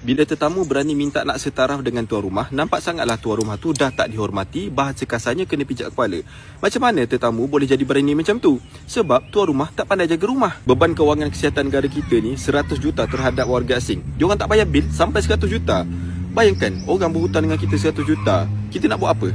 Bila tetamu berani minta nak setaraf dengan tuan rumah, nampak sangatlah tuan rumah tu dah tak dihormati, bahasa kasarnya kena pijak kepala. Macam mana tetamu boleh jadi berani macam tu? Sebab tuan rumah tak pandai jaga rumah. Beban kewangan kesihatan negara kita ni 100 juta terhadap warga asing. Diorang tak bayar bil sampai 100 juta. Bayangkan, orang berhutang dengan kita 100 juta. Kita nak buat apa?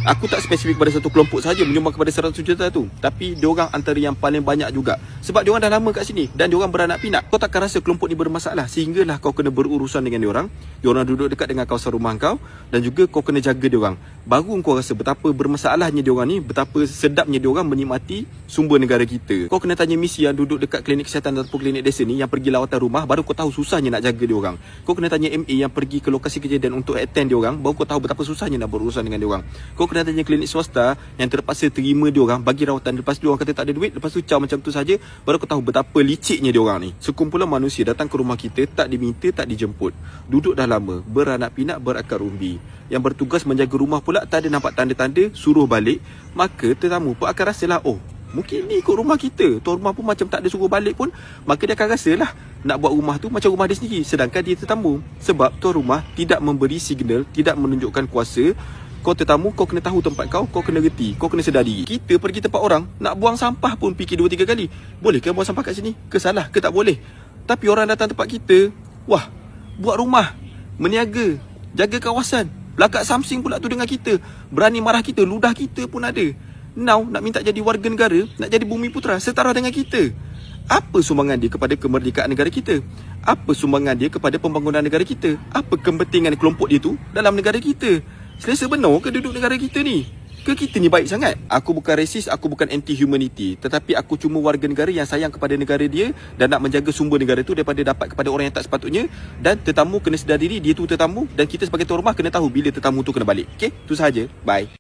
Aku tak spesifik pada satu kelompok saja menyumbang kepada 100 juta tu, tapi diorang antara yang paling banyak juga. Sebab diorang dah lama kat sini dan diorang beranak pinak. Kau takkan rasa kelompok ni bermasalah sehinggalah kau kena berurusan dengan diorang. Diorang duduk dekat dengan kawasan rumah kau dan juga kau kena jaga diorang. Baru kau rasa betapa bermasalahnya diorang ni, betapa sedapnya diorang menikmati sumber negara kita. Kau kena tanya misi yang duduk dekat klinik kesihatan ataupun klinik desa ni, yang pergi lawatan rumah, baru kau tahu susahnya nak jaga diorang. Kau kena tanya MA yang pergi ke lokasi kejadian untuk attend diorang, baru kau tahu betapa susahnya nak berurusan dengan diorang. Kau kena tanya klinik swasta yang terpaksa terima diorang, bagi rawatan, lepas tu diorang kata tak ada duit, lepas tu caw macam tu saja, baru kau tahu betapa liciknya diorang ni. Sekumpulan manusia datang ke rumah kita, tak diminta, tak dijemput, duduk dah lama, beranak pinak, berakar umbi. Yang bertugas menjaga rumah pula tak ada nampak tanda-tanda suruh balik. Maka tetamu pun akan rasalah, oh, mungkin ni ikut rumah kita. Tuan rumah pun macam tak ada suruh balik pun, maka dia akan rasalah nak buat rumah tu macam rumah dia sendiri, sedangkan dia tetamu. Sebab tuan rumah tidak memberi signal, tidak menunjukkan kuasa. Kau tetamu, kau kena tahu tempat kau, kau kena reti, kau kena sedar diri. Kita pergi tempat orang, nak buang sampah pun fikir 2-3 kali. Boleh ke buang sampah kat sini? Ke salah? Ke tak boleh? Tapi orang datang tempat kita, wah, buat rumah, meniaga, jaga kawasan, belakang samsing pula tu dengan kita, berani marah kita, ludah kita pun ada. Now, nak minta jadi warga negara, nak jadi bumi putera setara dengan kita. Apa sumbangan dia kepada kemerdekaan negara kita? Apa sumbangan dia kepada pembangunan negara kita? Apa kepentingan kelompok dia tu dalam negara kita? Selesa benar ke duduk negara kita ni? Ke kita ni baik sangat? Aku bukan resis, aku bukan anti-humanity, tetapi aku cuma warga negara yang sayang kepada negara dia dan nak menjaga sumber negara tu daripada dapat kepada orang yang tak sepatutnya. Dan tetamu kena sedar diri, dia tu tetamu, dan kita sebagai tuan rumah kena tahu bila tetamu tu kena balik. Okay? Itu sahaja. Bye.